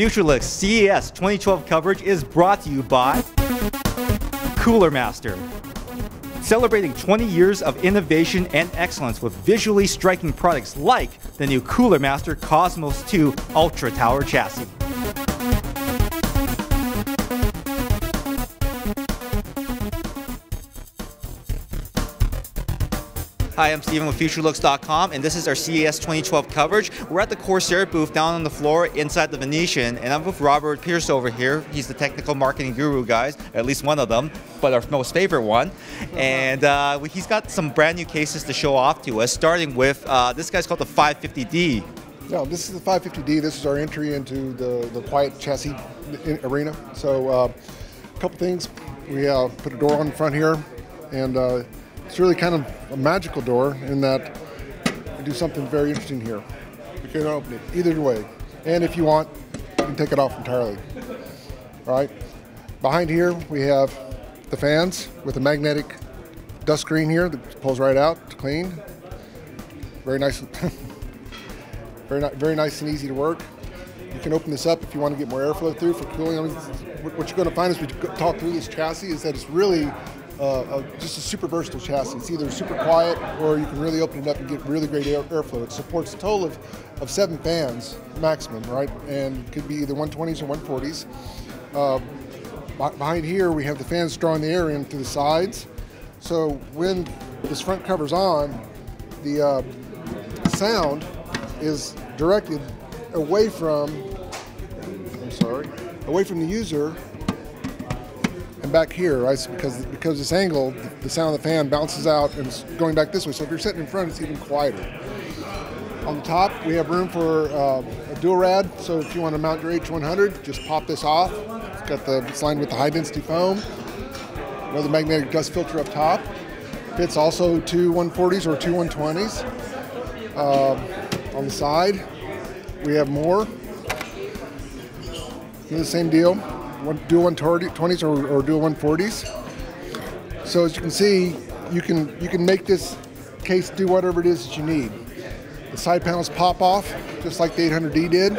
Futurelooks CES 2012 coverage is brought to you by Cooler Master. Celebrating 20 years of innovation and excellence with visually striking products like the new Cooler Master Cosmos 2 Ultra Tower chassis. Hi, I'm Steven with Futurelooks.com, and this is our CES 2012 coverage. We're at the CORSAIR booth down on the floor inside the Venetian, and I'm with Robert Pierce over here. He's the technical marketing guru, guys, at least one of them, but our most favorite one. And he's got some brand new cases to show off to us, starting with this guy's called the 550D. Yeah, this is the 550D. This is our entry into the quiet chassis arena. So a couple things. We put a door on the front here, and it's really kind of a magical door in that we do something very interesting here. You can open it either way, and if you want, you can take it off entirely. All right. Behind here we have the fans with a magnetic dust screen here that pulls right out to clean. Very nice, very nice and easy to work. You can open this up if you want to get more airflow through for cooling. I mean, what you're going to find as we talk through this chassis is that it's really just a super versatile chassis. It's either super quiet or you can really open it up and get really great airflow. It supports a total of 7 fans maximum, right? And it could be either 120s or 140s. Behind here we have the fans drawing the air in through the sides. So when this front cover's on, the sound is directed away from the user and back here, right? Because this angle, the sound of the fan bounces out and it's going back this way. So if you're sitting in front, it's even quieter. On the top, we have room for a dual rad. So if you want to mount your H100, just pop this off. It's lined with the high density foam. Another magnetic dust filter up top. Fits also 2 140s or 2 120s. On the side, we have more. The same deal. Dual 120s or dual 140s. So as you can see, you can make this case do whatever it is that you need. The side panels pop off just like the 800D did,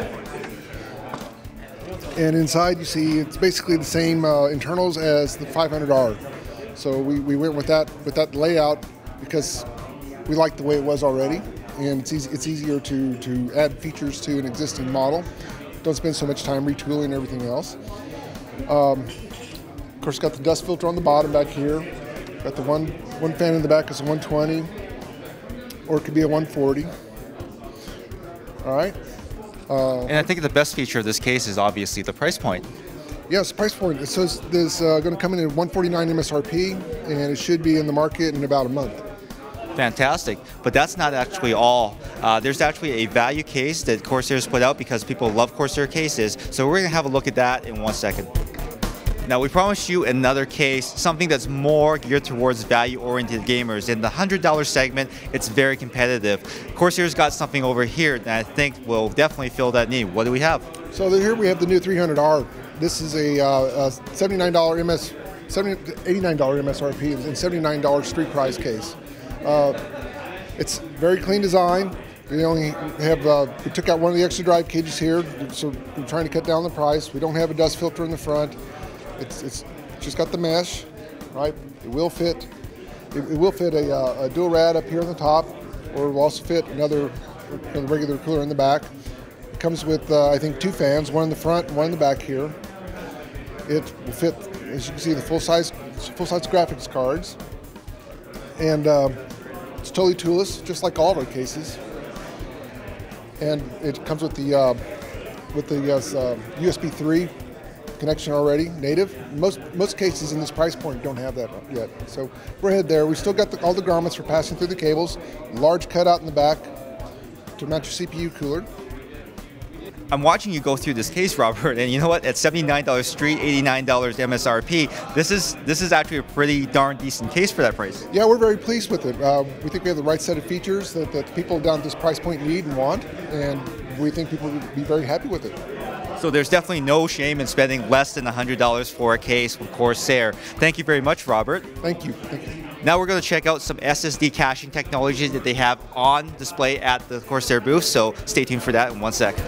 and inside you see it's basically the same internals as the 500R. So we went with that layout because we like the way it was already, and it's easier to add features to an existing model. Don't spend so much time retooling everything else. Of course, got the dust filter on the bottom back here. Got the one fan in the back is a 120, or it could be a 140. All right. And I think the best feature of this case is obviously the price point. Yes, price point. It says there's going to come in at 149 MSRP, and it should be in the market in about a month. Fantastic, but that's not actually all. There's actually a value case that Corsair's put out because people love Corsair cases, so we're going to have a look at that in 1 second. Now, we promised you another case, something that's more geared towards value-oriented gamers. In the $100 segment, it's very competitive. Corsair's got something over here that I think will definitely fill that need. What do we have? So here we have the new 300R. This is a $89 MSRP and $79 street price case. It's very clean design. We only have we took out one of the extra drive cages here, so we're trying to cut down the price. We don't have a dust filter in the front. It's just got the mesh, right? It will fit. It will fit a dual rad up here on the top, or it will also fit another regular cooler in the back. It comes with I think 2 fans, one in the front, and one in the back here. It will fit, as you can see, the full size graphics cards, and it's totally toolless, just like all of our cases. And it comes with the USB 3 connection already, native. Most cases in this price point don't have that yet. So we're ahead there. We still got all the grommets for passing through the cables, large cutout in the back to mount your CPU cooler. I'm watching you go through this case, Robert, and you know what? At $79 street, $89 MSRP, this is actually a pretty darn decent case for that price. Yeah, we're very pleased with it. We think we have the right set of features that people down at this price point need and want, and we think people would be very happy with it. So there's definitely no shame in spending less than $100 for a case with Corsair. Thank you very much, Robert. Thank you. Thank you. Now we're going to check out some Ssd caching technologies that they have on display at the Corsair booth, so stay tuned for that in 1 second.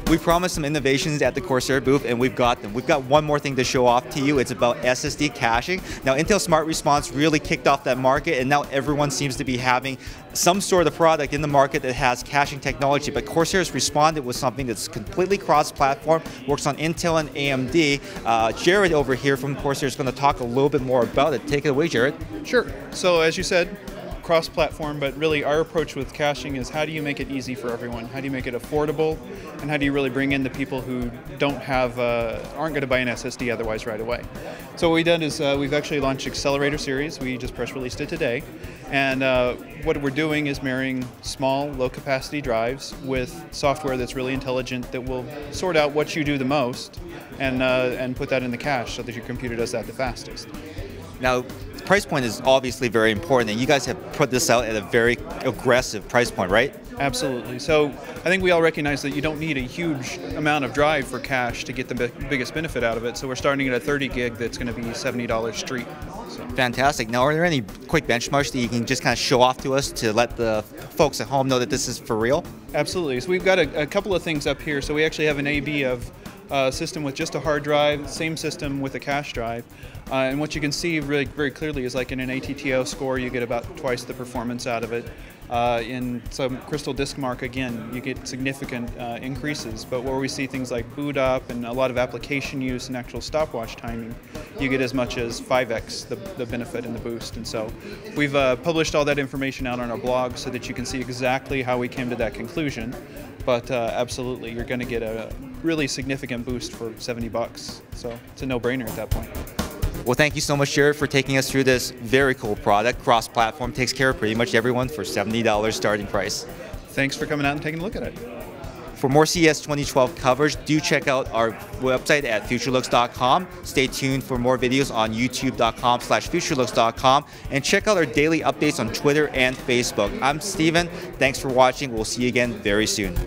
We promised some innovations at the Corsair booth, and we've got them. We've got one more thing to show off to you. It's about SSD caching. Now, Intel Smart Response really kicked off that market, and now everyone seems to be having some sort of product in the market that has caching technology. But Corsair has responded with something that's completely cross-platform, works on Intel and AMD. Jared over here from Corsair is going to talk a little bit more about it. Take it away, Jared. Sure. So as you said, cross-platform, but really our approach with caching is how do you make it easy for everyone? How do you make it affordable? And how do you really bring in the people who don't have, aren't going to buy an SSD otherwise right away? So what we've done is we've actually launched Accelerator Series. We just press released it today. And what we're doing is marrying small, low-capacity drives with software that's really intelligent that will sort out what you do the most and put that in the cache so that your computer does that the fastest. Now, price point is obviously very important, and you guys have put this out at a very aggressive price point, right? Absolutely. So I think we all recognize that you don't need a huge amount of drive for cache to get the biggest benefit out of it. So we're starting at a 30 gig that's going to be $70 street. So. Fantastic. Now, are there any quick benchmarks that you can just kind of show off to us to let the folks at home know that this is for real? Absolutely. So we've got a couple of things up here. So we actually have an A/B of a system with just a hard drive, same system with a cache drive. And what you can see really very clearly is like in an ATTO score, you get about twice the performance out of it. In some Crystal Disk Mark, again, you get significant increases. But where we see things like boot up and a lot of application use and actual stopwatch timing, you get as much as 5x the benefit and the boost. And so we've published all that information out on our blog so that you can see exactly how we came to that conclusion. But absolutely, you're going to get a really significant boost for $70. So it's a no-brainer at that point. Well, thank you so much, Jared, for taking us through this very cool product. Cross-platform, takes care of pretty much everyone for $70 starting price. Thanks for coming out and taking a look at it. For more CES 2012 coverage, do check out our website at futurelooks.com. Stay tuned for more videos on youtube.com/futurelooks.com, and check out our daily updates on Twitter and Facebook. I'm Steven. Thanks for watching. We'll see you again very soon.